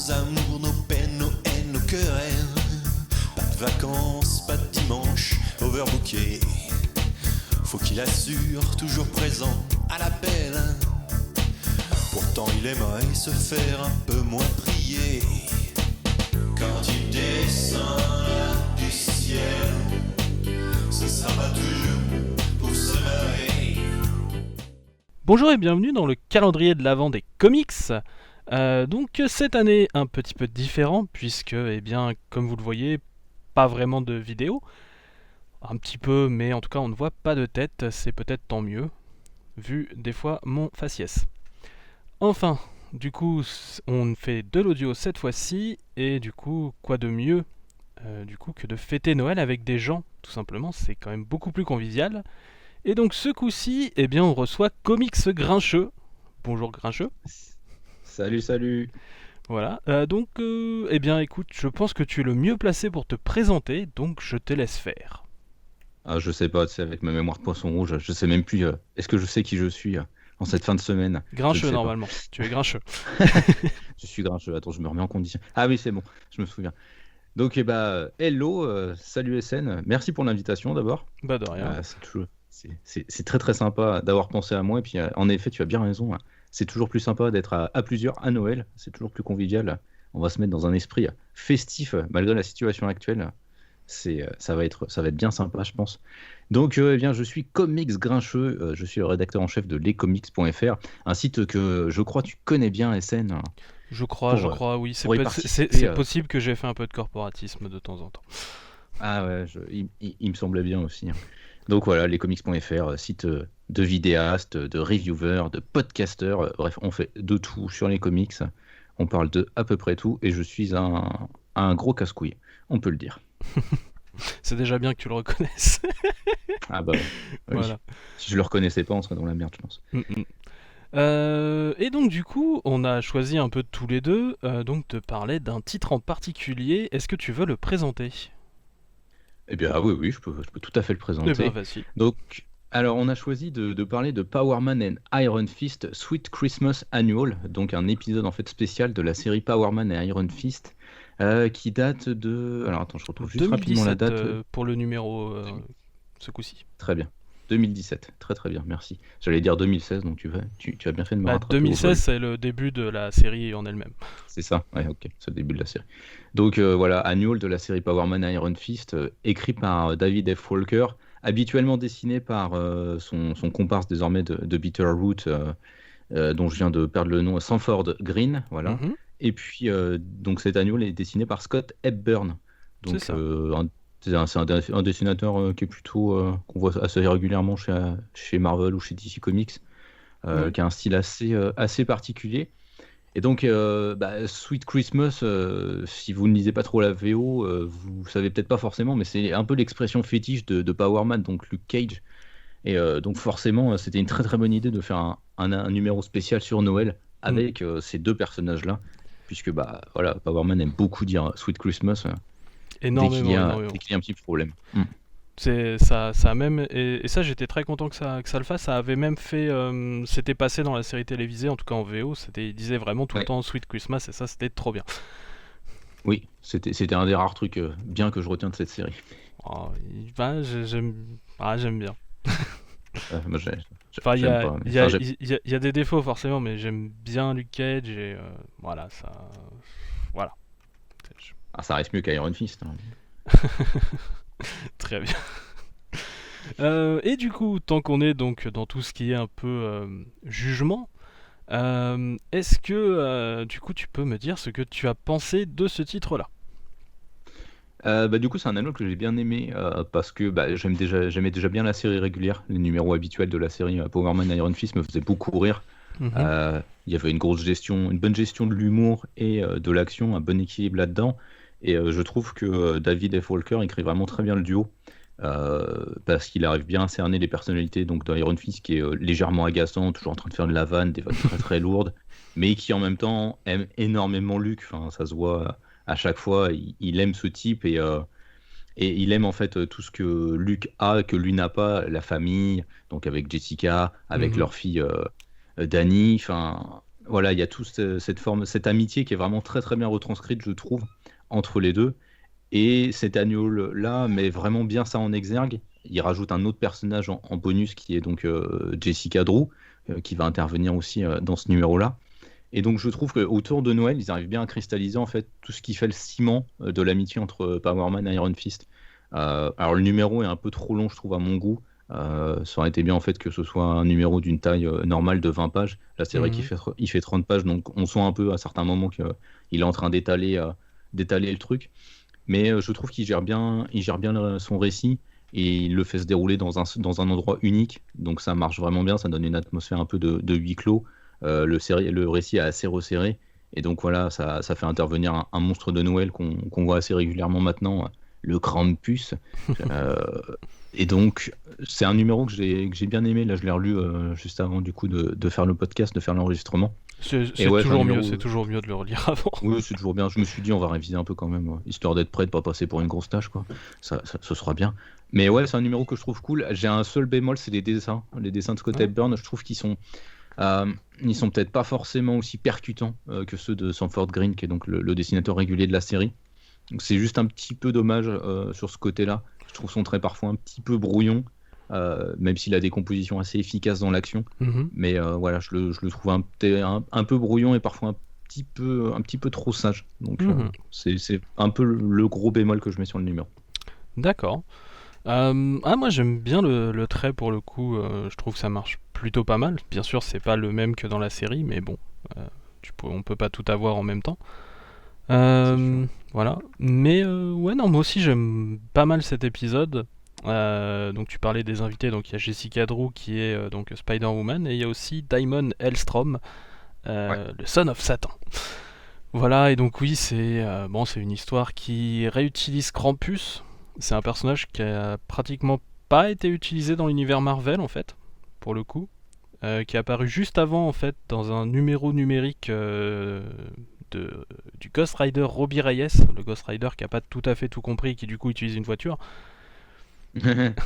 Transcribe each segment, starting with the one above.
nos amours, nos peines, nos haines, nos querelles. Pas de vacances, pas de dimanche, overbooké. Faut qu'il assure, toujours présent à l'appel. Pourtant il aimerait se faire un peu moins prier. Quand il descend là du ciel, ce sera pas toujours pour se marrer. Bonjour et bienvenue dans le calendrier de l'Avent des comics. Donc cette année un petit peu différent puisque, eh bien, comme vous le voyez, pas vraiment de vidéo. Un petit peu, mais en tout cas on ne voit pas de tête, c'est peut-être tant mieux, vu des fois mon faciès. Enfin, du coup, on fait de l'audio cette fois-ci, et du coup, quoi de mieux que de fêter Noël avec des gens, tout simplement, c'est quand même beaucoup plus convivial. Et donc ce coup-ci, eh bien, on reçoit Comics Grincheux. Bonjour Grincheux. Salut. Voilà, eh bien écoute, je pense que tu es le mieux placé pour te présenter, donc je te laisse faire. Ah, je sais pas, tu sais, avec ma mémoire de poisson rouge, je sais même plus. Est-ce que je sais qui je suis en cette fin de semaine? Grincheux normalement, tu es Grincheux. Je suis grincheux, attends, je me remets en condition. Ah oui, c'est bon, je me souviens. Donc, hello, salut SN, merci pour l'invitation d'abord. Bah de rien. C'est très très sympa d'avoir pensé à moi, et puis en effet, tu as bien raison, hein. C'est toujours plus sympa d'être à plusieurs à Noël, c'est toujours plus convivial. On va se mettre dans un esprit festif malgré la situation actuelle. Ça va être bien sympa, je pense. Donc, eh bien, je suis Comics Grincheux, je suis le rédacteur en chef de lescomics.fr, un site que je crois tu connais bien, SN. Je crois, oui. C'est possible que j'ai fait un peu de corporatisme de temps en temps. Ah ouais, il me semblait bien aussi, hein. Donc voilà, lescomics.fr, site de vidéastes, de reviewers, de podcasters, bref, on fait de tout sur les comics. On parle de à peu près tout, et je suis un gros casse-couille, on peut le dire. C'est déjà bien que tu le reconnaisses. Ah bah oui. Voilà. Si je le reconnaissais pas, on serait dans la merde, je pense. Et donc du coup, on a choisi un peu tous les deux donc de parler d'un titre en particulier. Est-ce que tu veux le présenter ? Eh bien oui, je peux tout à fait le présenter. Eh ben, vas-y. Donc, alors on a choisi de parler de Power Man and Iron Fist Sweet Christmas Annual, donc un épisode en fait spécial de la série Power Man et Iron Fist, qui date de... Alors attends, je retrouve juste 2017, rapidement la date. pour le numéro ce coup-ci. Très bien. 2017, très bien, merci. J'allais dire 2016, donc tu as bien fait de me rattraper. 2016, c'est le début de la série en elle-même. C'est ça, ouais, ok, c'est le début de la série. Donc voilà, Annual de la série Power Man et Iron Fist, écrit par David F. Walker, habituellement dessiné par son comparse désormais de Bitterroot, dont je viens de perdre le nom, Sanford Green, voilà. Mm-hmm. Et puis, donc cet Annual est dessiné par Scott Hepburn. Donc, c'est ça. c'est un dessinateur qui est plutôt qu'on voit assez régulièrement chez Marvel ou chez DC Comics, qui a un style assez particulier. Et donc, Sweet Christmas, si vous ne lisez pas trop la VO, vous savez peut-être pas forcément, mais c'est un peu l'expression fétiche de Power Man, donc Luke Cage. Et donc forcément, c'était une très très bonne idée de faire un numéro spécial sur Noël avec ces deux personnages-là, puisque voilà, Power Man aime beaucoup dire Sweet Christmas. Énormément. Dès qu'il y a un petit problème. C'est ça a même et ça j'étais très content que ça le fasse. Ça avait même fait, c'était passé dans la série télévisée, en tout cas en VO. Il disait vraiment tout le temps Sweet Christmas, et ça c'était trop bien. Oui, c'était un des rares trucs bien que je retiens de cette série. Oh, j'aime bien. Moi, il y a des défauts forcément, mais j'aime bien Luke Cage, et voilà ça. Voilà. Ah, ça reste mieux qu'Iron Fist, hein. Très bien. Et du coup, tant qu'on est donc dans tout ce qui est un peu jugement, est-ce que du coup tu peux me dire ce que tu as pensé de ce titre-là ? Du coup, c'est un anneau que j'ai bien aimé parce que j'aimais déjà bien la série régulière. Les numéros habituels de la série Power Man Iron Fist me faisaient beaucoup rire. Il y avait une bonne gestion de l'humour et de l'action, un bon équilibre là-dedans. Et je trouve que David F. Walker écrit vraiment très bien le duo, parce qu'il arrive bien à cerner les personnalités donc d'Iron Fist, qui est légèrement agaçant, toujours en train de faire de la vanne, des vannes très très lourdes, mais qui en même temps aime énormément Luke. Enfin, ça se voit à chaque fois, il aime ce type, et il aime en fait tout ce que Luke a, que lui n'a pas, la famille, donc avec Jessica, avec leur fille Dani. Enfin, voilà, il y a cette amitié qui est vraiment très très bien retranscrite, je trouve, entre les deux. Et cet agneau-là met vraiment bien ça en exergue. Il rajoute un autre personnage en bonus qui est donc Jessica Drew, qui va intervenir aussi dans ce numéro-là. Et donc je trouve qu'autour de Noël, ils arrivent bien à cristalliser en fait tout ce qui fait le ciment de l'amitié entre Power Man et Iron Fist. Alors le numéro est un peu trop long, je trouve, à mon goût. Ça aurait été bien en fait que ce soit un numéro d'une taille normale de 20 pages. Là, c'est vrai qu'il fait 30 pages, donc on sent un peu à certains moments qu'il est en train d'étaler le truc. Mais je trouve qu'il gère bien son récit et il le fait se dérouler dans un endroit unique. Donc ça marche vraiment bien, ça donne une atmosphère un peu de huis clos. Le récit est assez resserré. Et donc voilà, ça fait intervenir un monstre de Noël qu'on voit assez régulièrement maintenant, le Krampus. Et donc, c'est un numéro que j'ai bien aimé. Là, je l'ai relu juste avant du coup de faire le podcast, de faire l'enregistrement. C'est toujours mieux de le relire avant. Oui, c'est toujours bien. Je me suis dit, on va réviser un peu quand même, histoire d'être prêt, de pas passer pour une grosse tâche, quoi. Ce sera bien. Mais ouais, c'est un numéro que je trouve cool. J'ai un seul bémol, c'est les dessins. Les dessins de Scott Hepburn, je trouve qu'ils sont peut-être pas forcément aussi percutants que ceux de Sanford Green, qui est donc le dessinateur régulier de la série. Donc c'est juste un petit peu dommage sur ce côté-là. Je trouve son trait parfois un petit peu brouillon, même s'il a des compositions assez efficaces dans l'action. Mais voilà, je le trouve un peu brouillon et parfois un petit peu trop sage. Donc c'est un peu le gros bémol que je mets sur le numéro. D'accord. Moi j'aime bien le trait pour le coup, je trouve que ça marche plutôt pas mal. Bien sûr, c'est pas le même que dans la série, mais bon, on peut pas tout avoir en même temps. Voilà. Mais ouais, non, moi aussi j'aime pas mal cet épisode. Donc tu parlais des invités, donc il y a Jessica Drew qui est donc Spider-Woman, et il y a aussi Daimon Hellstrom, le Son of Satan. Voilà, et donc oui, c'est une histoire qui réutilise Krampus. C'est un personnage qui a pratiquement pas été utilisé dans l'univers Marvel en fait, pour le coup, qui est apparu juste avant en fait dans un numéro numérique du Ghost Rider Robbie Reyes, le Ghost Rider qui a pas tout à fait tout compris et qui du coup utilise une voiture.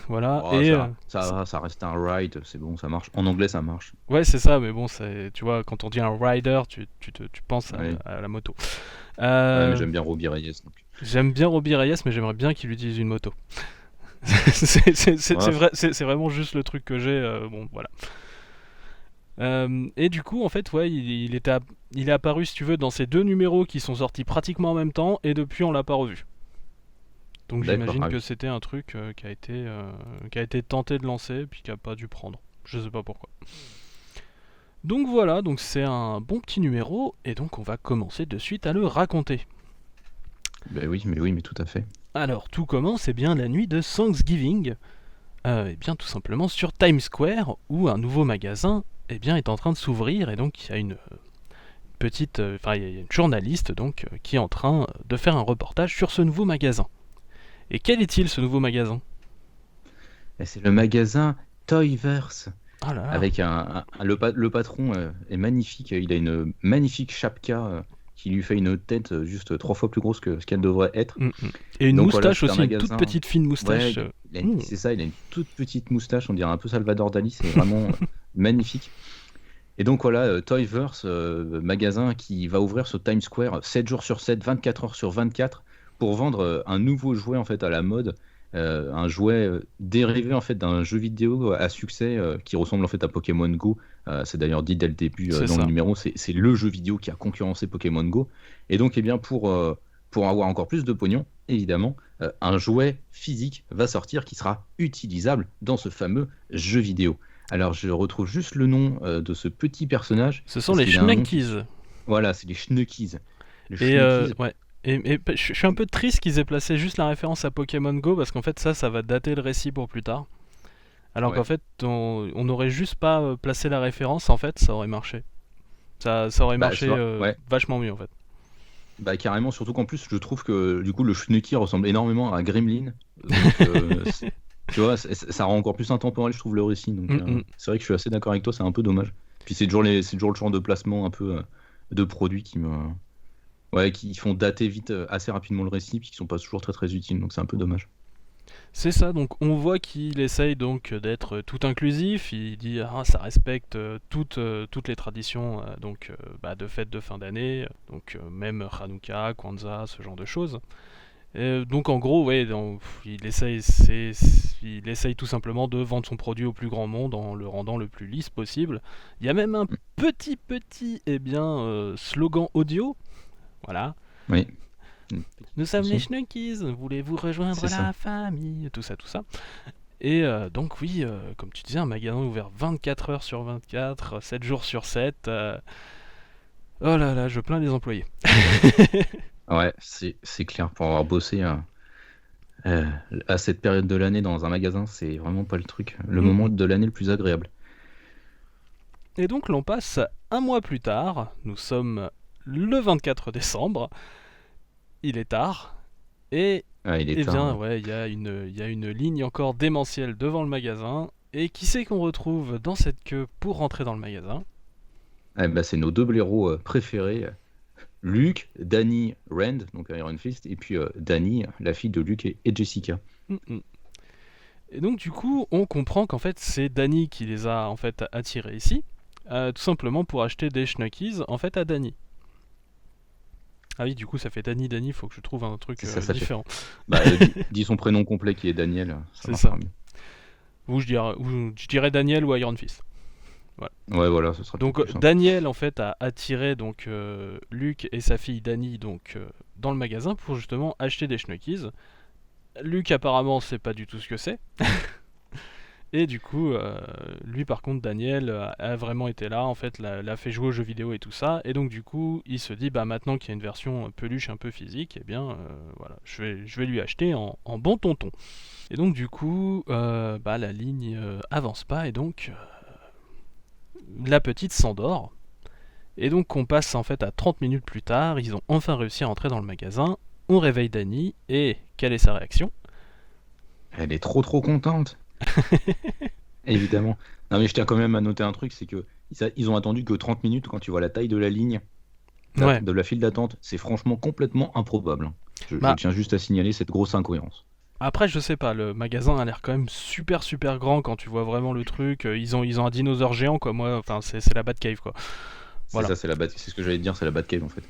Voilà. Oh, ça reste un ride, c'est bon, ça marche. En anglais, ça marche. Ouais, c'est ça, mais bon, tu vois, quand on dit un rider, tu penses à la moto. Ouais, mais j'aime bien Robbie Reyes. Donc. J'aime bien Robbie Reyes, mais j'aimerais bien qu'il utilise une moto. c'est vraiment juste le truc que j'ai. Bon, voilà. Et du coup, en fait, ouais, il est apparu, si tu veux, dans ces deux numéros qui sont sortis pratiquement en même temps, et depuis, on l'a pas revu. Donc j'imagine que c'était un truc qui a été tenté de lancer, puis qui a pas dû prendre. Je sais pas pourquoi. Donc voilà, donc c'est un bon petit numéro, et donc on va commencer de suite à le raconter. Mais tout à fait. Alors, tout commence, bien la nuit de Thanksgiving, bien tout simplement sur Times Square, où un nouveau magasin est en train de s'ouvrir, et donc il y a une journaliste donc qui est en train de faire un reportage sur ce nouveau magasin. Et quel est-il ce nouveau magasin ? C'est le magasin Toyverse. Ah là là. Avec le patron est magnifique, il a une magnifique chapka qui lui fait une tête juste 3 fois plus grosse que ce qu'elle devrait être. Et une donc, moustache aussi, une toute petite fine moustache. Ouais, c'est ça, il a une toute petite moustache, on dirait un peu Salvador Dali, c'est vraiment magnifique. Et donc voilà, Toyverse, magasin qui va ouvrir sur Times Square 7 jours sur 7, 24 heures sur 24, pour vendre un nouveau jouet en fait à la mode. Un jouet dérivé en fait d'un jeu vidéo à succès qui ressemble en fait à Pokémon Go. C'est d'ailleurs dit dès le début dans le numéro, c'est le jeu vidéo qui a concurrencé Pokémon Go. Et donc pour avoir encore plus de pognon, évidemment, un jouet physique va sortir qui sera utilisable dans ce fameux jeu vidéo. Alors je retrouve juste le nom de ce petit personnage. Ce sont les Schnuckies. Voilà, c'est les Schnuckies. Ouais. Et je suis un peu triste qu'ils aient placé juste la référence à Pokémon Go, parce qu'en fait ça va dater le récit pour plus tard. Alors qu'en fait on n'aurait juste pas placé la référence, en fait ça aurait marché. Ça aurait marché vachement mieux en fait. Bah carrément, surtout qu'en plus je trouve que du coup le Schnucky ressemble énormément à Gremlin. Donc, tu vois, ça rend encore plus intemporel je trouve le récit. Donc c'est vrai que je suis assez d'accord avec toi, c'est un peu dommage. Puis c'est toujours le genre de placement un peu de produits qui font dater vite assez rapidement le récit, puis qui sont pas toujours très très utiles, donc c'est un peu dommage. C'est ça, donc on voit qu'il essaye donc d'être tout inclusif, il dit ça respecte toutes les traditions de fêtes de fin d'année, donc même Hanouka, Kwanzaa, ce genre de choses. Donc en gros, ouais, il essaye tout simplement de vendre son produit au plus grand monde en le rendant le plus lisse possible. Il y a même un petit slogan audio, voilà. Oui. Nous sommes les Schnuckies, voulez-vous rejoindre la famille, tout ça. Et donc oui, comme tu disais, un magasin ouvert 24 heures sur 24, 7 jours sur 7. Oh là là, je plains les employés. Ouais, c'est clair, pour avoir bossé à cette période de l'année dans un magasin, c'est vraiment pas le moment de l'année le plus agréable. Et donc l'on passe un mois plus tard, nous sommes le 24 décembre, il est tard, et il y a une ligne encore démentielle devant le magasin, et qui c'est qu'on retrouve dans cette queue pour rentrer dans le magasin? C'est nos deux blaireaux préférés. Luke, Dani, Rand, donc Iron Fist, et puis Dani, la fille de Luke et Jessica. Et donc du coup, on comprend qu'en fait c'est Dani qui les a en fait attirés ici, tout simplement pour acheter des Schnuckies en fait à Dani. Ah oui, du coup ça fait Dani, faut que je trouve un truc différent. Dis son prénom complet qui est Daniel, c'est ça. Ou je dirais Daniel ou Iron Fist. Voilà. Ouais, voilà, ce sera donc Daniel en fait a attiré donc Luke et sa fille Dani donc dans le magasin pour justement acheter des Schnuckies. Luke apparemment sait pas du tout ce que c'est. Et du coup lui par contre Daniel a vraiment été là en fait, l'a fait jouer aux jeux vidéo et tout ça, et donc du coup il se dit maintenant qu'il y a une version peluche un peu physique, et bien voilà, je vais lui acheter en bon tonton. Et donc du coup la ligne avance pas, et donc la petite s'endort. Et donc on passe en fait à 30 minutes plus tard, ils ont enfin réussi à entrer dans le magasin, on réveille Dani, et quelle est sa réaction? Elle est trop contente. Évidemment. Non mais je tiens quand même à noter un truc, c'est que ils ont attendu que 30 minutes. Quand tu vois la taille de la ligne de la file d'attente, c'est franchement complètement improbable. Je tiens juste à signaler cette grosse incohérence. Après, je sais pas, le magasin a l'air quand même super grand quand tu vois vraiment le truc. Ils ont un dinosaure géant, quoi. Moi, enfin, c'est la Batcave, quoi. Voilà. C'est ça, c'est ce que j'allais te dire, c'est la Batcave en fait.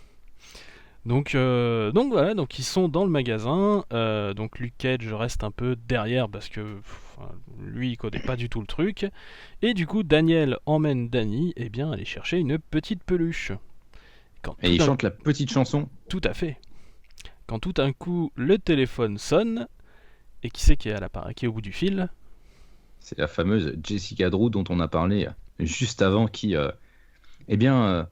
Donc voilà, donc ils sont dans le magasin. Donc Luke Cage reste un peu derrière parce que lui il connaît pas du tout le truc. Et du coup, Daniel emmène Dani aller chercher une petite peluche. Et il chante la petite chanson. Tout à fait. Quand tout d'un coup le téléphone sonne. Et qui c'est qui est au bout du fil? C'est la fameuse Jessica Drew dont on a parlé juste avant, qui vient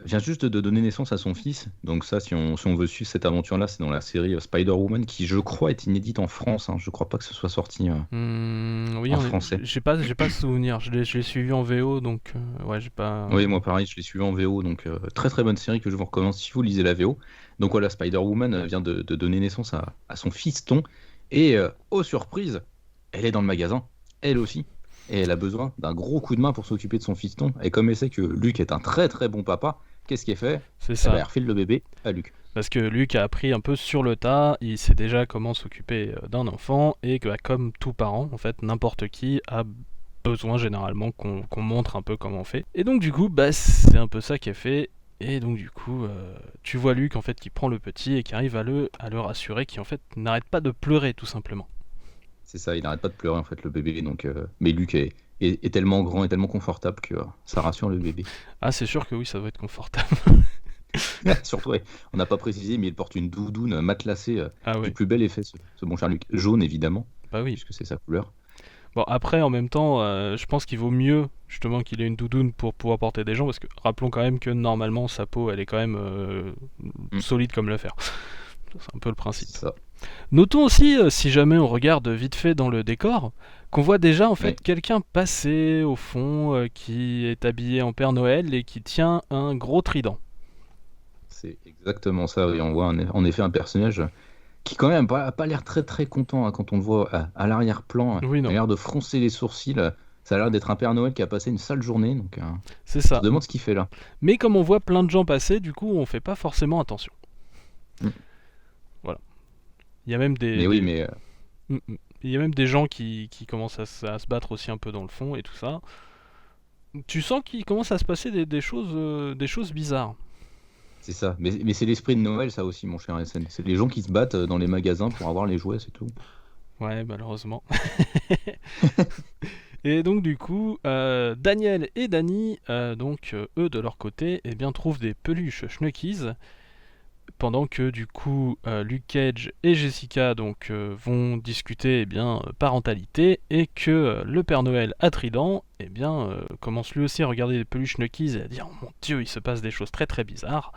juste de donner naissance à son fils. Donc ça, si on veut suivre cette aventure-là, c'est dans la série Spider-Woman, qui je crois est inédite en France. Je crois pas que ce soit sorti en français. J'ai pas souvenir. Je l'ai suivi en VO, donc j'ai pas. Oui, moi pareil, je l'ai suivi en VO, donc très bonne série que je vous recommande si vous lisez la VO. Donc voilà, Spider-Woman vient de donner naissance à son fiston. Et aux surprises, elle est dans le magasin, elle aussi, et elle a besoin d'un gros coup de main pour s'occuper de son fiston. Et comme elle sait que Luke est un très bon papa, qu'est-ce qu'elle fait? C'est ça. Elle refile le bébé à Luke. Parce que Luke a appris un peu sur le tas, il sait déjà comment s'occuper d'un enfant, et que comme tout parent, en fait, n'importe qui a besoin généralement qu'on montre un peu comment on fait. Et donc du coup, c'est un peu ça qu'elle fait. Et donc du coup, tu vois Luke en fait qui prend le petit et qui arrive à le rassurer, qui en fait n'arrête pas de pleurer tout simplement. C'est ça, il n'arrête pas de pleurer en fait le bébé, donc mais Luke est tellement grand et tellement confortable que ça rassure le bébé. Ah c'est sûr que oui, ça doit être confortable. Surtout, on n'a pas précisé, mais il porte une doudoune matelassée du oui. plus bel effet, ce bon cher Luke, jaune évidemment, bah oui, puisque c'est sa couleur. Bon après en même temps je pense qu'il vaut mieux justement qu'il ait une doudoune pour pouvoir porter des gens, parce que rappelons quand même que normalement sa peau elle est quand même solide comme le fer. C'est un peu le principe. Ça. Notons aussi, si jamais on regarde vite fait dans le décor, qu'on voit déjà en fait quelqu'un passer au fond qui est habillé en Père Noël et qui tient un gros trident. C'est exactement ça, oui. On voit en effet un personnage qui quand même a pas l'air très content quand on le voit à l'arrière-plan. Oui, il a l'air de froncer les sourcils. Ça a l'air d'être un Père Noël qui a passé une sale journée. Donc, c'est ça. On se demande ce qu'il fait là. Mais comme on voit plein de gens passer, du coup on fait pas forcément attention. Voilà. Il y a même des... Mais oui, mais Il y a même des gens qui commencent à se battre aussi un peu dans le fond et tout ça. Tu sens qu'il commence à se passer des choses bizarres. C'est ça. Mais c'est l'esprit de Noël, ça aussi, mon cher SN. C'est les gens qui se battent dans les magasins pour avoir les jouets, c'est tout. Ouais, malheureusement. Et donc du coup, Daniel et Danny, eux de leur côté, eh bien, trouvent des peluches Schnuckies, pendant que du coup Luke Cage et Jessica vont discuter parentalité, et que le Père Noël à Trident commence lui aussi à regarder les peluches Schnuckies et à dire oh mon Dieu, il se passe des choses très très bizarres.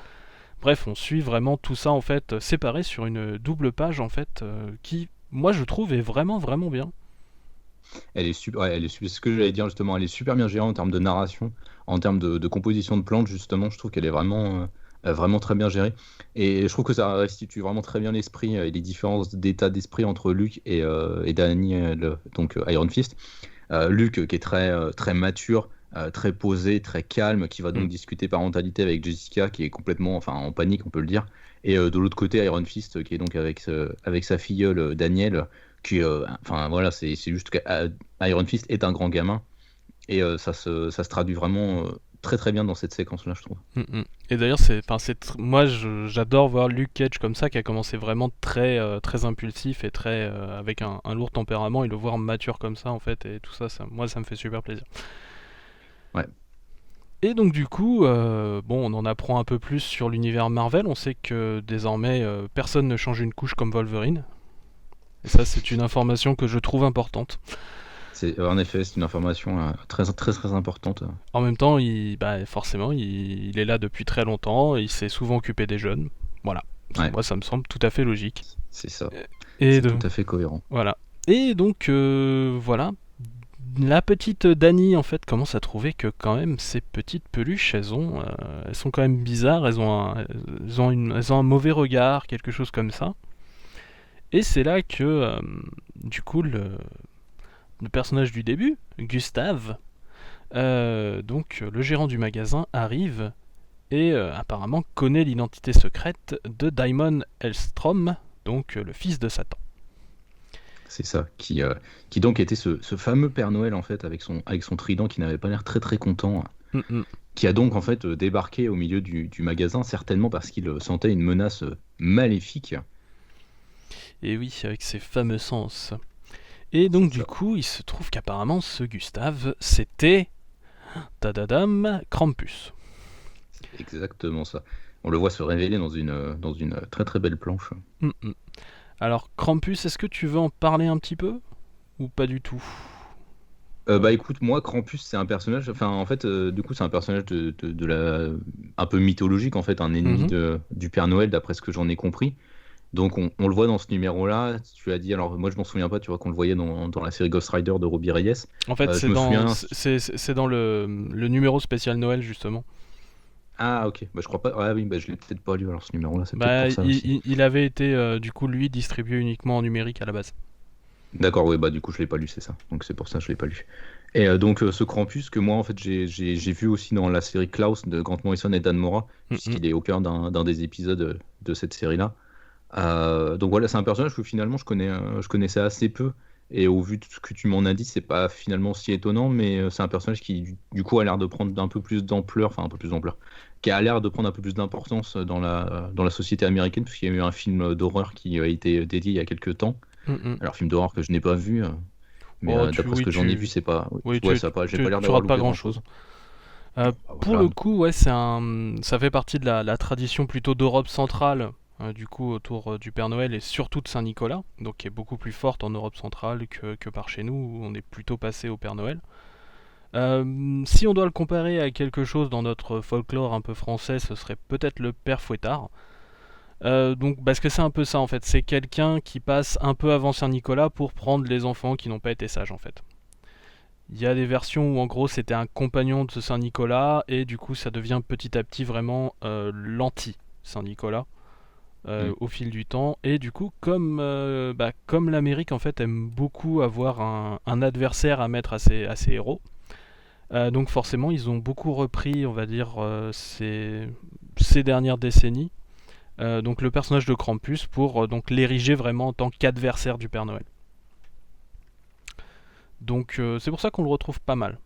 Bref, on suit vraiment tout ça en fait séparé sur une double page en fait qui, moi je trouve, est vraiment vraiment bien. Elle est super, ouais, c'est ce que j'allais dire justement, elle est super bien gérée en termes de narration, en termes de composition de plantes justement, je trouve qu'elle est vraiment très bien gérée. Et je trouve que ça restitue vraiment très bien l'esprit et les différences d'état d'esprit entre Luke et Danny, donc Iron Fist. Luke qui est très mature, très posé, très calme, qui va donc discuter parentalité avec Jessica, qui est complètement en panique, on peut le dire. Et de l'autre côté, Iron Fist, qui est donc avec sa filleule Danielle, qui, voilà, c'est juste que Iron Fist est un grand gamin, et ça se traduit vraiment très très bien dans cette séquence-là, je trouve. Et d'ailleurs, moi j'adore voir Luke Cage comme ça, qui a commencé vraiment très, très impulsif et très avec un lourd tempérament, et le voir mature comme ça en fait, et tout ça, moi ça me fait super plaisir. Ouais. Et donc du coup, on en apprend un peu plus sur l'univers Marvel. On sait que désormais, personne ne change une couche comme Wolverine. Et ça, c'est une information que je trouve importante. En effet, c'est une information très, très, très importante. En même temps, forcément, il est là depuis très longtemps, il s'est souvent occupé des jeunes. Voilà. Ouais. Moi, ça me semble tout à fait logique. C'est ça. C'est tout à fait cohérent. Voilà. Et donc, voilà. La petite Dany, en fait, commence à trouver que quand même, ces petites peluches, elles sont quand même bizarres, elles ont un mauvais regard, quelque chose comme ça. Et c'est là que, du coup, le personnage du début, Gustave, le gérant du magasin, arrive et apparemment connaît l'identité secrète de Daimon Hellstrom, donc le fils de Satan. C'est ça, qui donc était ce fameux Père Noël en fait, avec son trident, qui n'avait pas l'air très très content, qui a donc en fait débarqué au milieu du magasin, certainement parce qu'il sentait une menace maléfique. Et oui, avec ses fameux sens. Et donc du coup, il se trouve qu'apparemment ce Gustave, c'était tadadam, Krampus. C'est exactement ça. On le voit se révéler dans une très très belle planche. Alors Krampus, est-ce que tu veux en parler un petit peu ou pas du tout? Écoute, moi Krampus c'est un personnage, du coup c'est un personnage un peu mythologique en fait, un ennemi du Père Noël d'après ce que j'en ai compris. Donc on le voit dans ce numéro-là. Tu as dit, alors moi je m'en souviens pas, tu vois, qu'on le voyait dans la série Ghost Rider de Robbie Reyes. En fait, c'est dans le numéro spécial Noël justement. Ah ok, je crois pas. Ah oui, je l'ai peut-être pas lu alors ce numéro-là. C'est peut-être pour ça aussi. Il avait été du coup lui distribué uniquement en numérique à la base. D'accord, oui, du coup je l'ai pas lu, c'est ça. Donc c'est pour ça que je l'ai pas lu. Et donc ce Krampus que moi en fait j'ai vu aussi dans la série Klaus de Grant Morrison et Dan Mora, puisqu'il est au cœur d'un des épisodes de cette série-là. Donc voilà, c'est un personnage que finalement je connaissais assez peu, et au vu de ce que tu m'en as dit, c'est pas finalement si étonnant, mais c'est un personnage qui du coup a l'air de prendre un peu plus d'ampleur, qui a l'air de prendre un peu plus d'importance dans la société américaine, puisqu'il y a eu un film d'horreur qui a été dédié il y a quelques temps. Alors film d'horreur que je n'ai pas vu, mais d'après ce que j'en ai vu, c'est pas... j'ai pas l'air d'avoir loupé pas grand-chose. Pour le coup, ouais, ça fait partie de la tradition plutôt d'Europe centrale, du coup autour du Père Noël et surtout de Saint-Nicolas, donc qui est beaucoup plus forte en Europe centrale que par chez nous, où on est plutôt passé au Père Noël. Si on doit le comparer à quelque chose dans notre folklore un peu français, ce serait peut-être le Père Fouettard. Parce que c'est un peu ça en fait, c'est quelqu'un qui passe un peu avant Saint-Nicolas pour prendre les enfants qui n'ont pas été sages en fait. Il y a des versions où en gros c'était un compagnon de Saint-Nicolas, et du coup ça devient petit à petit vraiment l'anti-Saint-Nicolas au fil du temps. Et du coup comme l'Amérique en fait aime beaucoup avoir un adversaire à mettre à ses héros, donc forcément ils ont beaucoup repris, on va dire, ces dernières décennies, donc le personnage de Krampus pour donc l'ériger vraiment en tant qu'adversaire du Père Noël. Donc c'est pour ça qu'on le retrouve pas mal.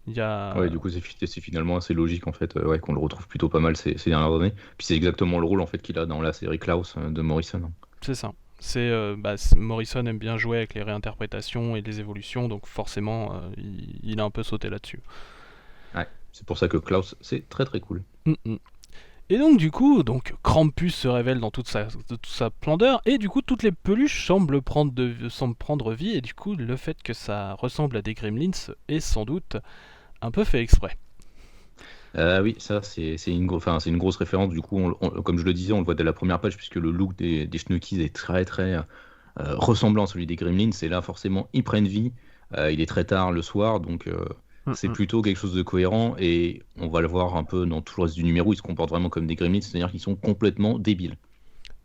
Il y a... Ouais, du coup, c'est finalement assez logique en fait, ouais, qu'on le retrouve plutôt pas mal ces dernières années. Puis c'est exactement le rôle en fait qu'il a dans la série Klaus de Morrison. C'est ça. Morrison aime bien jouer avec les réinterprétations et les évolutions, donc forcément il a un peu sauté là-dessus. Ouais, c'est pour ça que Klaus, c'est très très cool. Et donc du coup, Krampus se révèle dans toute sa splendeur, et du coup toutes les peluches semblent prendre vie, et du coup le fait que ça ressemble à des Gremlins est sans doute un peu fait exprès. Oui, ça c'est une grosse référence. Du coup, comme je le disais, on le voit dès la première page, puisque le look des Schnuckies est très très ressemblant à celui des Gremlins. Et là, forcément, ils prennent vie. Il est très tard le soir, donc c'est plutôt quelque chose de cohérent. Et on va le voir un peu dans tout le reste du numéro. Ils se comportent vraiment comme des Gremlins, c'est-à-dire qu'ils sont complètement débiles.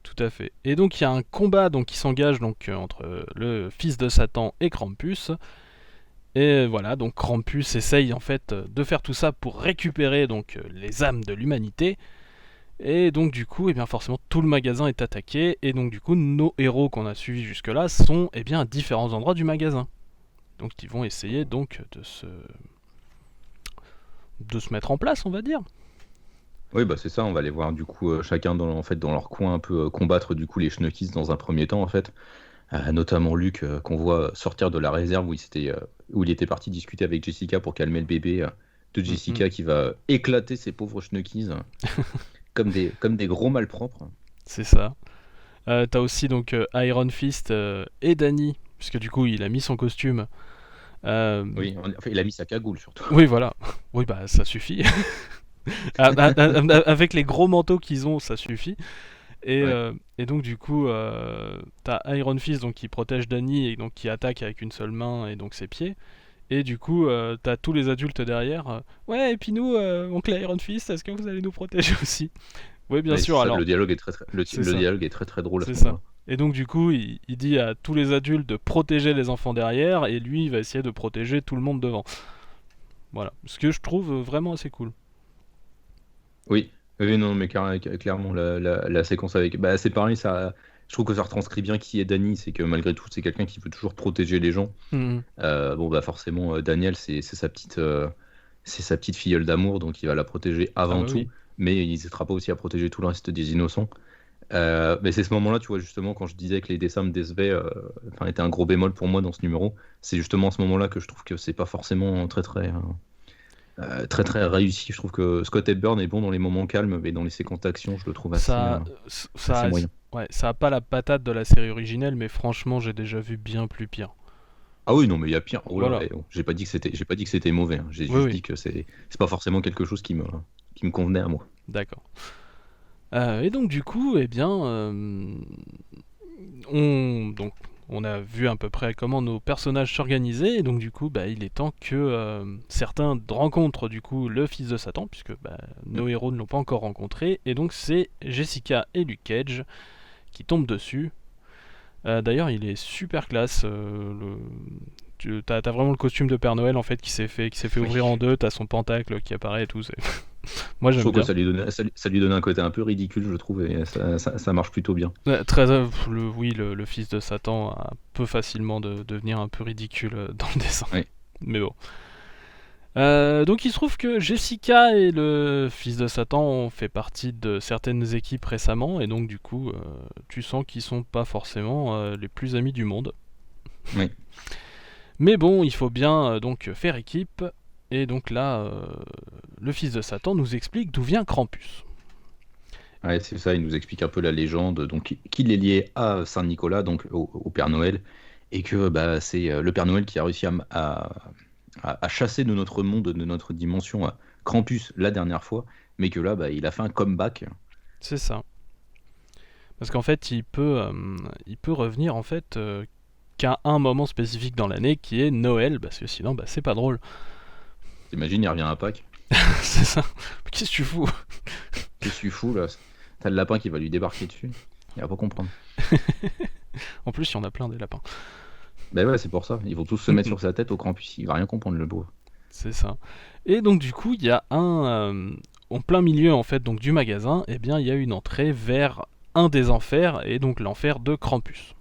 Tout à fait. Et donc il y a un combat qui s'engage entre le fils de Satan et Krampus. Et voilà, donc Krampus essaye en fait de faire tout ça pour récupérer les âmes de l'humanité. Et donc du coup, forcément tout le magasin est attaqué. Et donc du coup, nos héros qu'on a suivis jusque-là sont à différents endroits du magasin. Donc ils vont essayer de se mettre en place, on va dire. Oui, bah c'est ça. On va les voir du coup chacun dans leur coin un peu combattre du coup les Schnuckies dans un premier temps en fait. Notamment Luke qu'on voit sortir de la réserve où il était parti discuter avec Jessica pour calmer le bébé de Jessica qui va éclater ces pauvres Schnuckies comme des gros malpropres. C'est ça. T'as aussi Iron Fist et Danny, puisque du coup il a mis son costume. Oui, il a mis sa cagoule surtout. Oui, voilà. Oui, bah ça suffit. Avec les gros manteaux qu'ils ont, ça suffit. Et donc du coup, t'as Iron Fist qui protège Danny et qui attaque avec une seule main et donc ses pieds. Et du coup, t'as tous les adultes derrière. Ouais, et puis nous, oncle Iron Fist, est-ce que vous allez nous protéger aussi? Oui, bien sûr. Ça, alors le dialogue est très très drôle. C'est ça. Et donc du coup, il dit à tous les adultes de protéger les enfants derrière, et lui, il va essayer de protéger tout le monde devant. Voilà. Ce que je trouve vraiment assez cool. Oui. Oui, non, mais clairement, la séquence avec... Bah, c'est pareil, ça... je trouve que ça retranscrit bien qui est Danny, c'est que malgré tout, c'est quelqu'un qui veut toujours protéger les gens. Bon, bah forcément, Daniel, c'est sa petite filleule d'amour, donc il va la protéger avant tout, oui. Mais il n'hésitera pas aussi à protéger tout le reste des innocents. Mais c'est ce moment-là, tu vois, justement, quand je disais que les dessins me décevaient, était un gros bémol pour moi dans ce numéro, c'est justement à ce moment-là que je trouve que c'est pas forcément très très réussi. Je trouve que Scott Hepburn est bon dans les moments calmes, mais dans les séquences d'action, je le trouve assez moyen. Ouais, ça a pas la patate de la série originelle, mais franchement, j'ai déjà vu bien plus pire. Ah oui, non, mais il y a pire. Oh là, voilà. J'ai pas dit que c'était mauvais. Hein. J'ai juste dit que c'est pas forcément quelque chose qui me convenait à moi. D'accord. Et donc du coup, on a vu à peu près comment nos personnages s'organisaient, et donc du coup, il est temps que certains rencontrent du coup le fils de Satan, puisque nos héros ne l'ont pas encore rencontré, et donc c'est Jessica et Luke Cage qui tombent dessus. D'ailleurs, il est super classe. T'as vraiment le costume de Père Noël en fait qui s'est fait ouvrir en deux. T'as son pentacle qui apparaît et tout. Moi j'aime bien. Je trouve que ça lui donne un côté un peu ridicule, je trouve, et ça marche plutôt bien. Le fils de Satan peut facilement devenir un peu ridicule dans le dessin. Oui. Mais bon. Donc il se trouve que Jessica et le fils de Satan ont fait partie de certaines équipes récemment, et donc du coup tu sens qu'ils sont pas forcément les plus amis du monde. Oui. Mais bon, il faut bien faire équipe, et donc là le fils de Satan nous explique d'où vient Krampus. Ouais, c'est ça, il nous explique un peu la légende, donc qu'il est lié à Saint-Nicolas, donc au Père Noël, et que c'est le Père Noël qui a réussi à chasser de notre monde, de notre dimension, Krampus la dernière fois, mais que là, il a fait un comeback. C'est ça. Parce qu'en fait, il peut revenir en fait qu'à un moment spécifique dans l'année, qui est Noël, parce que sinon, c'est pas drôle. T'imagines, il revient à Pâques. C'est ça. Mais qu'est-ce que tu fous? Qu'est-ce que tu fous là? T'as le lapin qui va lui débarquer dessus. Il va pas comprendre. En plus, il y en a plein des lapins. Ben ouais, c'est pour ça. Ils vont tous se mettre sur sa tête au Krampus. Il va rien comprendre, le beau. C'est ça. Et donc du coup, il y a en plein milieu en fait du magasin, il y a une entrée vers un des enfers, et donc l'enfer de Krampus.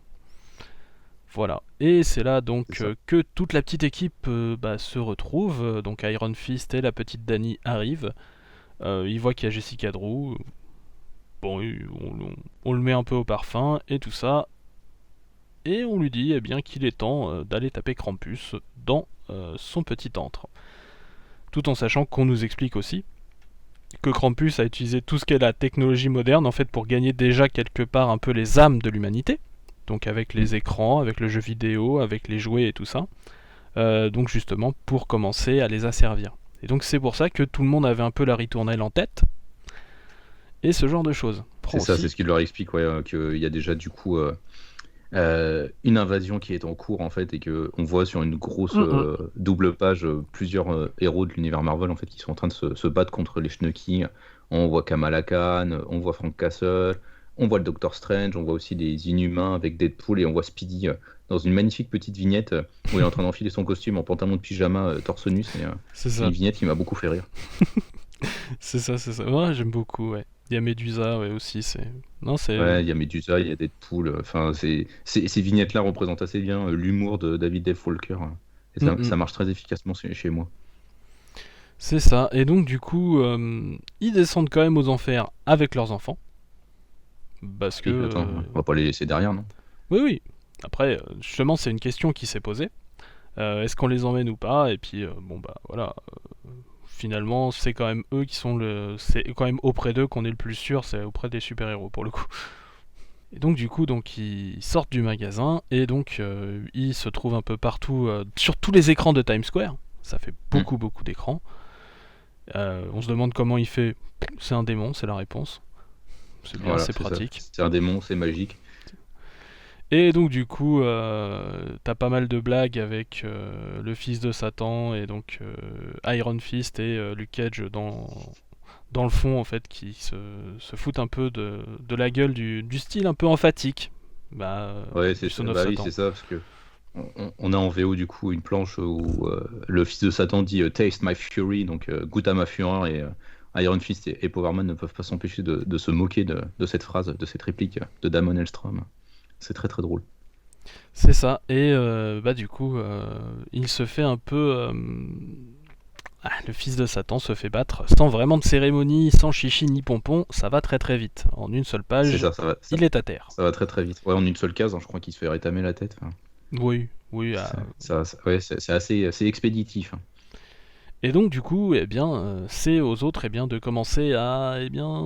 Voilà. Et c'est là donc C'est ça. que toute la petite équipe se retrouve. Donc Iron Fist et la petite Dani arrivent. Ils voient qu'il y a Jessica Drew. Bon, on le met un peu au parfum et tout ça. Et on lui dit bien qu'il est temps d'aller taper Krampus dans son petit antre. Tout en sachant qu'on nous explique aussi que Krampus a utilisé tout ce qu'est la technologie moderne en fait pour gagner déjà quelque part un peu les âmes de l'humanité. Donc avec les écrans, avec le jeu vidéo, avec les jouets et tout ça. Donc justement pour commencer à les asservir. Et donc c'est pour ça que tout le monde avait un peu la ritournelle en tête. Et ce genre de choses. C'est ça, c'est ce qu'il leur explique, qu'il y a déjà du coup une invasion qui est en cours en fait, et que on voit sur une grosse double page plusieurs héros de l'univers Marvel en fait qui sont en train de se battre contre les Schnucky. On voit Kamala Khan, on voit Frank Castle, on voit le Doctor Strange, on voit aussi des Inhumains avec Deadpool, et on voit Speedy dans une magnifique petite vignette où il est en train d'enfiler son costume en pantalon de pyjama torse nu. C'est une vignette qui m'a beaucoup fait rire. C'est ça. Ouais, j'aime beaucoup, ouais. Il y a Medusa, ouais, aussi. Ouais, il y a Medusa, il y a Deadpool. Enfin, ces vignettes-là représentent assez bien l'humour de David Dave Walker. Et ça marche très efficacement chez moi. C'est ça. Et donc, du coup, ils descendent quand même aux enfers avec leurs enfants. Parce que... Attends, on va pas les laisser derrière, non? Oui. Après, justement, c'est une question qui s'est posée. Est-ce qu'on les emmène ou pas? Et puis, voilà... Finalement, c'est quand même eux qui sont c'est quand même auprès d'eux qu'on est le plus sûr, c'est auprès des super-héros pour le coup. Et donc du coup, ils sortent du magasin et donc ils se trouvent un peu partout sur tous les écrans de Times Square. Ça fait beaucoup d'écrans. On se demande comment il fait. C'est un démon, c'est la réponse. C'est bien, c'est pratique. C'est un démon, c'est magique. Et donc du coup, t'as pas mal de blagues avec le fils de Satan et donc Iron Fist et Luke Cage dans le fond en fait, qui se foutent un peu de la gueule du style un peu emphatique. Ouais, c'est ça, oui, c'est ça, parce que on a en VO du coup une planche où le fils de Satan dit Taste my fury, donc goûte à ma fureur, et Iron Fist et Power Man ne peuvent pas s'empêcher de se moquer de cette phrase, de cette réplique de Damon Hellstrom. C'est très très drôle. C'est ça, et du coup, il se fait un peu... le fils de Satan se fait battre sans vraiment de cérémonie, sans chichi ni pompon, ça va très très vite. En une seule page, il est à terre. Ça va très très vite. Ouais, en une seule case, je crois qu'il se fait rétamer la tête. Oui. C'est assez expéditif. Et donc du coup, c'est aux autres de commencer à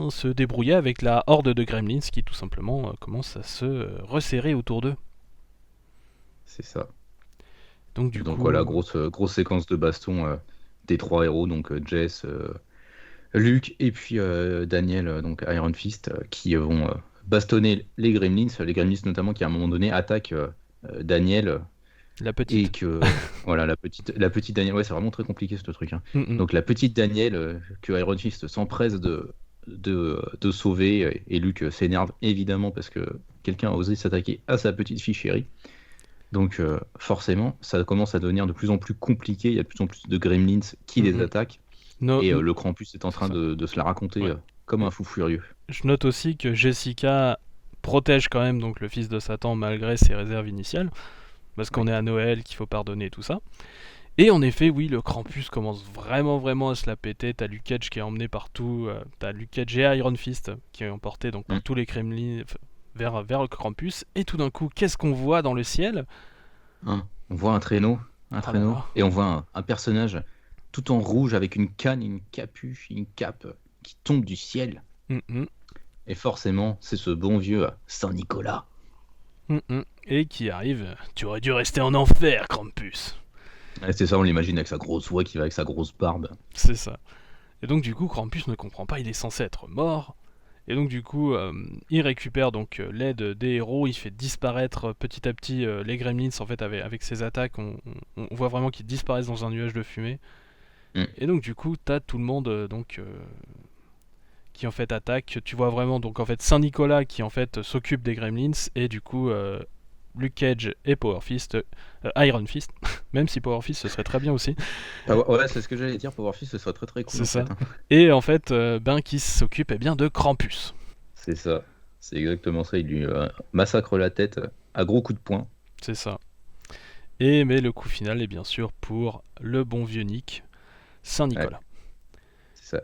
se débrouiller avec la horde de Gremlins qui tout simplement commence à se resserrer autour d'eux. C'est ça. Donc coup, voilà, grosse séquence de baston des trois héros, donc Jess, Luke et puis Daniel, donc Iron Fist, qui vont bastonner les Gremlins notamment qui à un moment donné attaquent Daniel. La petite. Et que voilà, la petite Daniel, ouais, c'est vraiment très compliqué ce truc. Donc la petite Daniel que Iron Fist s'empresse de sauver, et Luke s'énerve évidemment parce que quelqu'un a osé s'attaquer à sa petite fille chérie. Donc forcément, ça commence à devenir de plus en plus compliqué. Il y a de plus en plus de Gremlins qui les attaquent, et le Krampus est en train de se la raconter comme un fou furieux. Je note aussi que Jessica protège quand même donc le fils de Satan malgré ses réserves initiales. Parce qu'on est à Noël, qu'il faut pardonner et tout ça. Et en effet, oui, le Krampus commence vraiment à se la péter. T'as Luke Cage qui est emmené partout. T'as Luke Cage et Iron Fist qui est emporté donc, par tous les Kremlins vers le Krampus. Et tout d'un coup, qu'est-ce qu'on voit dans le ciel? On voit un traîneau. Et on voit un personnage tout en rouge avec une canne, une capuche, une cape qui tombe du ciel. Et forcément, c'est ce bon vieux Saint-Nicolas. Et qui arrive, tu aurais dû rester en enfer, Krampus. Ouais, c'est ça, on l'imagine avec sa grosse voix qui va avec sa grosse barbe. C'est ça. Et donc du coup, Krampus ne comprend pas, il est censé être mort. Et donc du coup, il récupère donc l'aide des héros, il fait disparaître petit à petit les Gremlins. En fait, avec ses attaques, on voit vraiment qu'ils disparaissent dans un nuage de fumée. Et donc du coup, t'as tout le monde qui en fait attaque. Tu vois vraiment donc en fait Saint-Nicolas qui en fait s'occupe des Gremlins, et du coup Luke Cage et Power Fist, Iron Fist, même si Power Fist ce serait très bien aussi. Ouais, c'est ce que j'allais dire, Power Fist ce serait très très cool. C'est ça. Et en fait, qui s'occupe de Krampus. C'est ça, c'est exactement ça. Il lui massacre la tête à gros coups de poing. C'est ça. Mais le coup final est bien sûr pour le bon vieux Nick, Saint-Nicolas. Ouais, c'est ça.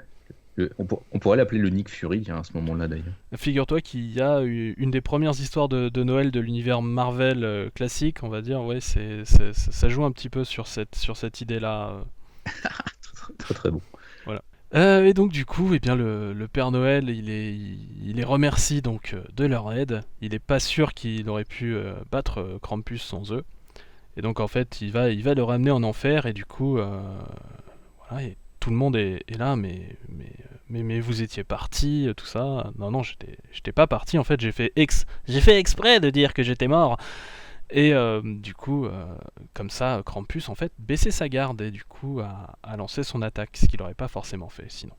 On pourrait l'appeler le Nick Fury à ce moment-là d'ailleurs. Figure-toi qu'il y a une des premières histoires de Noël de l'univers Marvel classique, on va dire, ouais, ça joue un petit peu sur cette idée-là. Très très bon. Voilà. Et donc du coup, eh bien, le Père Noël, il les remercie donc de leur aide. Il n'est pas sûr qu'il aurait pu battre Krampus sans eux. Et donc en fait, il va le ramener en enfer et du coup, voilà, et tout le monde est là, mais vous étiez parti, tout ça. Non, j'étais pas parti. En fait, j'ai fait exprès de dire que j'étais mort. Et du coup, comme ça, Krampus en fait baissait sa garde et du coup a lancé son attaque, ce qu'il n'aurait pas forcément fait sinon.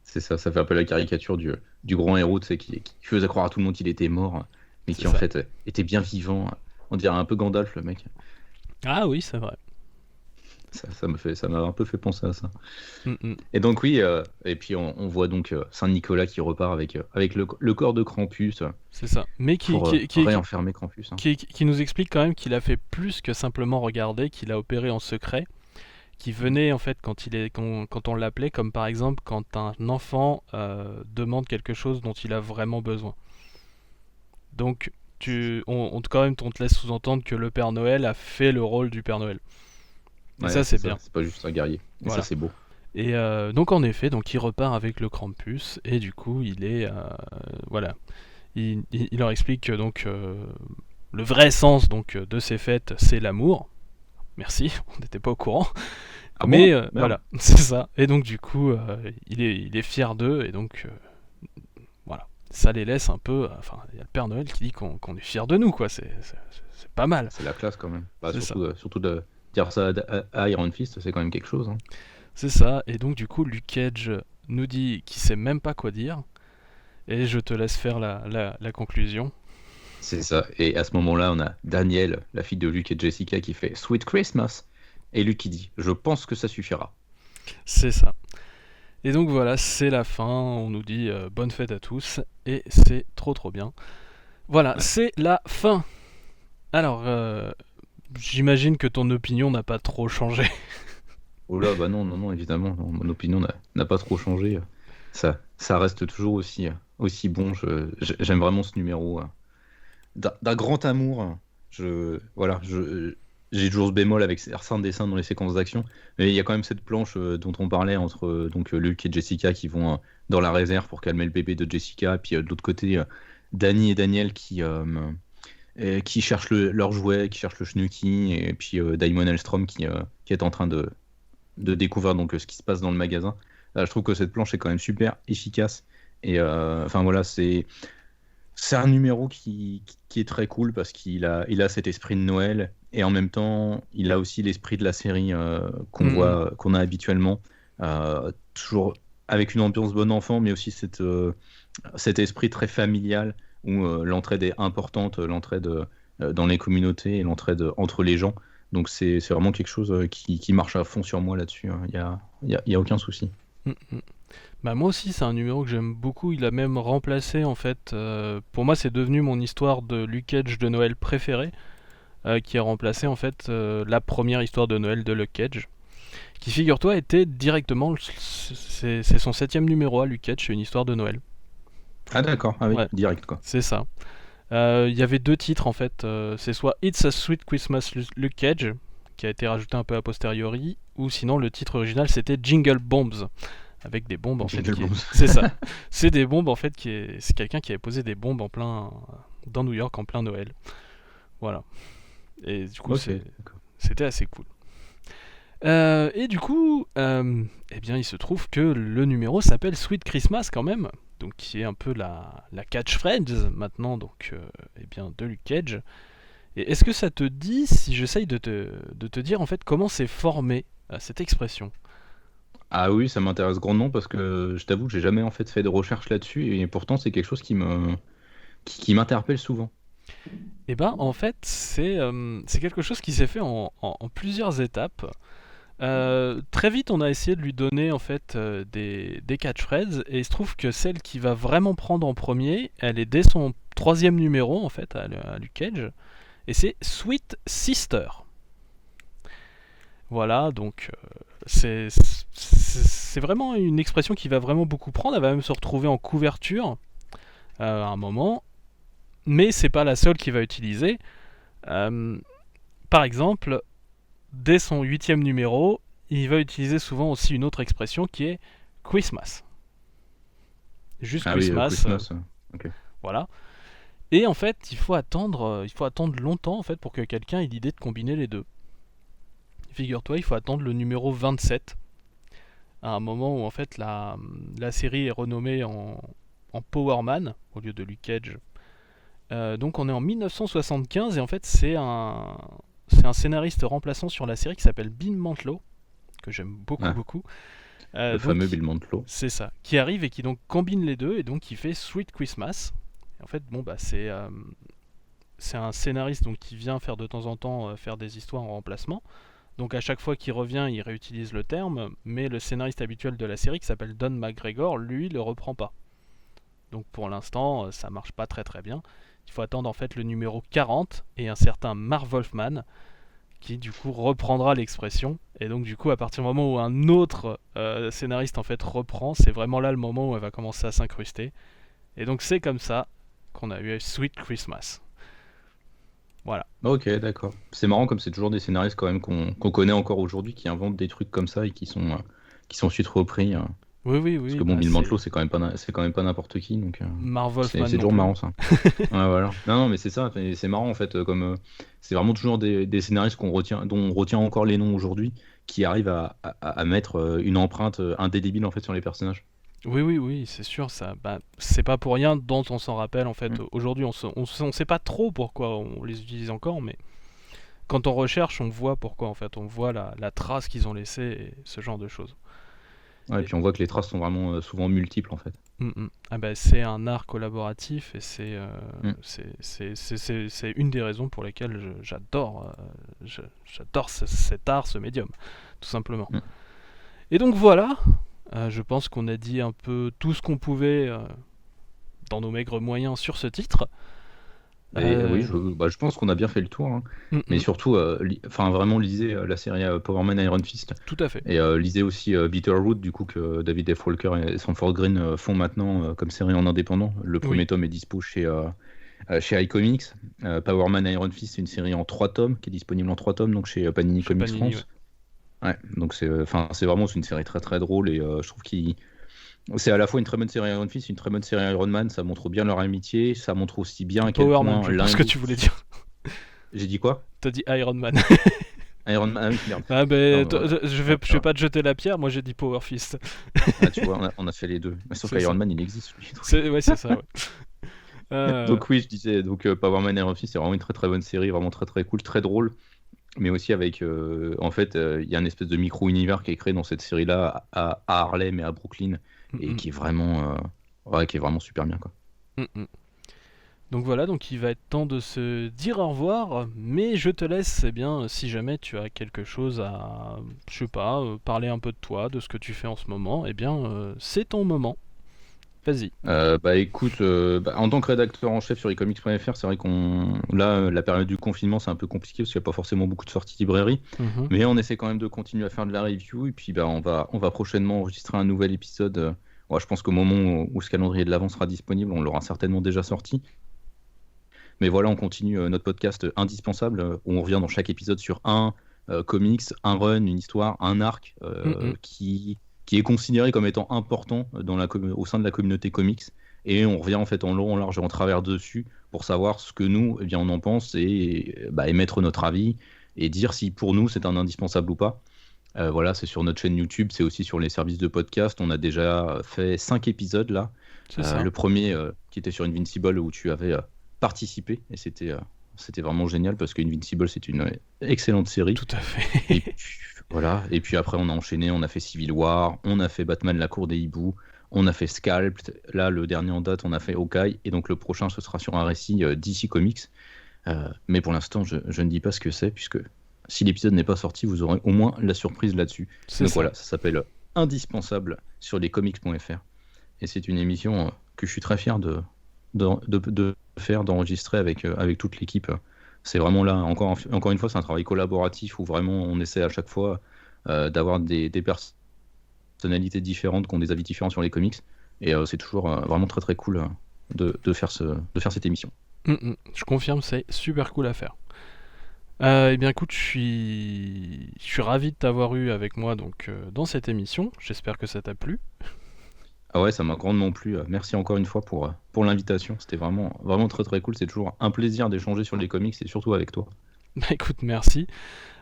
C'est ça fait un peu la caricature du grand héros, tu sais, qui faisait croire à tout le monde qu'il était mort, mais qui en fait était bien vivant. On dirait un peu Gandalf, le mec. Ah oui, c'est vrai. Ça m'a un peu fait penser à ça. Mm-mm. Et donc oui, et puis on voit donc Saint-Nicolas qui repart avec le corps de Krampus. C'est ça. Mais qui réenfermer Krampus. Hein. Qui nous explique quand même qu'il a fait plus que simplement regarder, qu'il a opéré en secret, qui venait en fait quand on l'appelait, comme par exemple quand un enfant demande quelque chose dont il a vraiment besoin. Donc on te laisse sous-entendre que le Père Noël a fait le rôle du Père Noël. Et ça c'est bien. C'est pas juste un guerrier. Et voilà. Ça c'est beau. Et donc en effet, donc il repart avec le Krampus et du coup il est voilà, il leur explique que donc le vrai sens donc de ces fêtes c'est l'amour. Merci, on n'était pas au courant. Ah mais bon voilà, c'est ça. Et donc du coup il est fier d'eux et donc voilà, ça les laisse un peu. Enfin, il y a le Père Noël qui dit qu'on est fier de nous quoi. C'est pas mal. C'est la classe quand même. Bah, C'est surtout de dire ça à Iron Fist, c'est quand même quelque chose. Hein. C'est ça, et donc du coup Luke Cage nous dit qu'il sait même pas quoi dire, et je te laisse faire la conclusion. C'est ça, et à ce moment-là on a Danielle, la fille de Luke et Jessica qui fait Sweet Christmas, et Luke qui dit je pense que ça suffira. C'est ça. Et donc voilà, c'est la fin, on nous dit bonne fête à tous, et c'est trop bien. Voilà, ouais. C'est la fin. Alors, j'imagine que ton opinion n'a pas trop changé. Oh là, bah non, évidemment, mon opinion n'a pas trop changé. Ça reste toujours aussi bon. J'aime vraiment ce numéro. D'un grand amour. J'ai toujours ce bémol avec certains dessins dans les séquences d'action, mais il y a quand même cette planche dont on parlait entre donc Luke et Jessica qui vont dans la réserve pour calmer le bébé de Jessica, puis de l'autre côté, Danny et Daniel qui cherchent leur jouet, qui cherchent le Schnucky, et puis Daimon Hellstrom qui est en train de découvrir donc ce qui se passe dans le magasin. Je trouve que cette planche est quand même super efficace et enfin voilà, c'est un numéro qui est très cool parce qu'il a cet esprit de Noël et en même temps il a aussi l'esprit de la série qu'on a habituellement, toujours avec une ambiance bon enfant, mais aussi cet esprit très familial où l'entraide est importante, l'entraide dans les communautés et l'entraide entre les gens. Donc c'est vraiment quelque chose qui marche à fond sur moi là-dessus. Il y a aucun souci. Bah moi aussi c'est un numéro que j'aime beaucoup. Il a même remplacé en fait. Pour moi c'est devenu mon histoire de Luke Cage de Noël préférée, qui a remplacé en fait la première histoire de Noël de Luke Cage, qui figure-toi était directement c'est son 7e numéro à Luke Cage, c'est une histoire de Noël. Ah d'accord, ah oui, ouais. Direct quoi. C'est ça. Il y avait 2 titres en fait, c'est soit It's a Sweet Christmas Luke Cage, qui a été rajouté un peu a posteriori, ou sinon le titre original c'était Jingle Bombs, avec des bombes en fait. C'est ça. C'est des bombes en fait, c'est quelqu'un qui avait posé des bombes dans New York en plein Noël. Voilà. Et du coup c'était assez cool. Et du coup, eh bien il se trouve que le numéro s'appelle Sweet Christmas quand même. Donc qui est un peu la catchphrase maintenant donc eh bien de Luke Cage. Et est-ce que ça te dit si j'essaye de te dire en fait comment s'est formée cette expression? Ah oui, ça m'intéresse grandement parce que je t'avoue que j'ai jamais en fait de recherche là-dessus et pourtant c'est quelque chose qui m'interpelle souvent. Et ben en fait c'est quelque chose qui s'est fait en plusieurs étapes. Très vite on a essayé de lui donner en fait des catchphrases et il se trouve que celle qui va vraiment prendre en premier, elle est dès son 3e numéro en fait à Luke Cage, et c'est Sweet Sister. Voilà, donc c'est vraiment une expression qui va vraiment beaucoup prendre. Elle va même se retrouver en couverture à un moment, mais c'est pas la seule qu'il va utiliser. Par exemple, dès son 8e numéro, il va utiliser souvent aussi une autre expression qui est Christmas. Juste Christmas. Christmas. Ok. Voilà. Et en fait, il faut attendre longtemps en fait pour que quelqu'un ait l'idée de combiner les deux. Figure-toi, il faut attendre le numéro 27, à un moment où en fait la série est renommée en Power Man au lieu de Luke Cage. Donc on est en 1975 et en fait c'est un scénariste remplaçant sur la série qui s'appelle Bill Mantlo, que j'aime beaucoup. Le fameux Bill Mantlo. C'est ça, qui arrive et qui donc combine les deux et donc qui fait Sweet Christmas. Et en fait c'est un scénariste donc qui vient faire de temps en temps faire des histoires en remplacement. Donc à chaque fois qu'il revient, il réutilise le terme, mais le scénariste habituel de la série, qui s'appelle Don McGregor, lui, le reprend pas. Donc pour l'instant, ça marche pas très bien. Il faut attendre en fait le numéro 40 et un certain Marv Wolfman qui du coup reprendra l'expression. Et donc du coup, à partir du moment où un autre scénariste en fait reprend, c'est vraiment là le moment où elle va commencer à s'incruster. Et donc c'est comme ça qu'on a eu Sweet Christmas. Voilà. Ok, d'accord. C'est marrant comme c'est toujours des scénaristes quand même qu'on connaît encore aujourd'hui qui inventent des trucs comme ça et qui sont ensuite repris. Oui. Parce que bon, Bill Mantlo, c'est quand même pas n'importe qui, donc Marv Wolfman c'est toujours marrant ça. Ouais, voilà. Non, mais c'est ça. C'est marrant en fait, comme c'est vraiment toujours des scénaristes dont on retient encore les noms aujourd'hui, qui arrivent à mettre une empreinte indélébile en fait sur les personnages. Oui, c'est sûr, ça. C'est pas pour rien dont on s'en rappelle en fait. Aujourd'hui, on sait pas trop pourquoi on les utilise encore, mais quand on recherche, on voit pourquoi en fait. On voit la trace qu'ils ont laissée et ce genre de choses. Ouais, et puis on voit que les traces sont vraiment souvent multiples en fait. C'est un art collaboratif et c'est une des raisons pour lesquelles j'adore cet art, ce médium, tout simplement. Et donc voilà. Je pense qu'on a dit un peu tout ce qu'on pouvait dans nos maigres moyens sur ce titre. Oui, je pense qu'on a bien fait le tour. Hein. Mais surtout, vraiment lisez la série Power Man Iron Fist. Tout à fait. Et lisez aussi Bitterroot, du coup, que David F. Walker et Sanford Green font maintenant comme série en indépendant. Le premier tome est dispo chez iComics. Power Man Iron Fist, c'est une série en 3 tomes, qui est disponible en 3 tomes, donc chez Panini Comics France. Ouais, donc c'est vraiment une série très très drôle et je trouve que c'est à la fois une très bonne série Iron Fist, une très bonne série Iron Man. Ça montre bien leur amitié, ça montre aussi bien à quel Power point Man, je pense que tu voulais dire. J'ai dit quoi? T'as dit Iron Man. Iron Man, merde. Je vais pas te jeter la pierre, moi j'ai dit Power Fist. Tu vois, on a fait les deux. Sauf qu'Iron Man, il existe lui. C'est ça, ouais. Donc oui, je disais, Power Man Iron Fist, c'est vraiment une très très bonne série, vraiment très très cool, très drôle. Mais aussi avec, en fait, il y a une espèce de micro-univers qui est créé dans cette série-là à Harlem et à Brooklyn, et qui est vraiment super bien, quoi. Donc voilà, donc il va être temps de se dire au revoir, mais je te laisse, si jamais tu as quelque chose à, je sais pas, parler un peu de toi, de ce que tu fais en ce moment, c'est ton moment. Vas-y. Écoute, en tant que rédacteur en chef sur ecomics.fr, c'est vrai la période du confinement, c'est un peu compliqué parce qu'il n'y a pas forcément beaucoup de sorties librairie, mais on essaie quand même de continuer à faire de la review et puis on va prochainement enregistrer un nouvel épisode. Je pense qu'au moment où ce calendrier de l'avant sera disponible, on l'aura certainement déjà sorti. Mais voilà, on continue notre podcast indispensable où on revient dans chaque épisode sur un comics, un run, une histoire, un arc qui est considéré comme étant important au sein de la communauté comics, et on revient en fait en long, en large et en travers dessus pour savoir ce que nous, on en pense et émettre notre avis et dire si pour nous c'est un indispensable ou pas. Voilà, c'est sur notre chaîne YouTube, c'est aussi sur les services de podcast. On a déjà fait 5 épisodes là. Le premier qui était sur Invincible où tu avais participé et c'était vraiment génial parce que Invincible c'est une excellente série. Tout à fait. Voilà, et puis après on a enchaîné, on a fait Civil War, on a fait Batman la cour des hiboux, on a fait Scalped, là le dernier en date on a fait Hawkeye, et donc le prochain ce sera sur un récit DC Comics, mais pour l'instant je ne dis pas ce que c'est, puisque si l'épisode n'est pas sorti vous aurez au moins la surprise là-dessus. Donc voilà, ça s'appelle Indispensable sur lescomics.fr, et c'est une émission que je suis très fier de faire, d'enregistrer avec toute l'équipe c'est vraiment là, encore une fois, c'est un travail collaboratif où vraiment on essaie à chaque fois d'avoir des personnalités différentes qui ont des avis différents sur les comics. Et c'est toujours vraiment très très cool de faire cette émission. Je confirme, c'est super cool à faire. Eh bien écoute, je suis ravi de t'avoir eu avec moi donc, dans cette émission. J'espère que ça t'a plu. Ah ouais, ça m'a grandement plu. Merci encore une fois pour l'invitation. C'était vraiment, vraiment très très cool. C'est toujours un plaisir d'échanger sur les comics et surtout avec toi. Bah écoute, merci.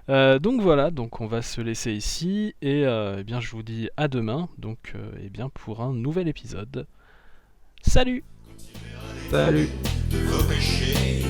Donc voilà, donc on va se laisser ici et eh bien je vous dis à demain donc eh bien pour un nouvel épisode. Salut! Salut! De vos péchés.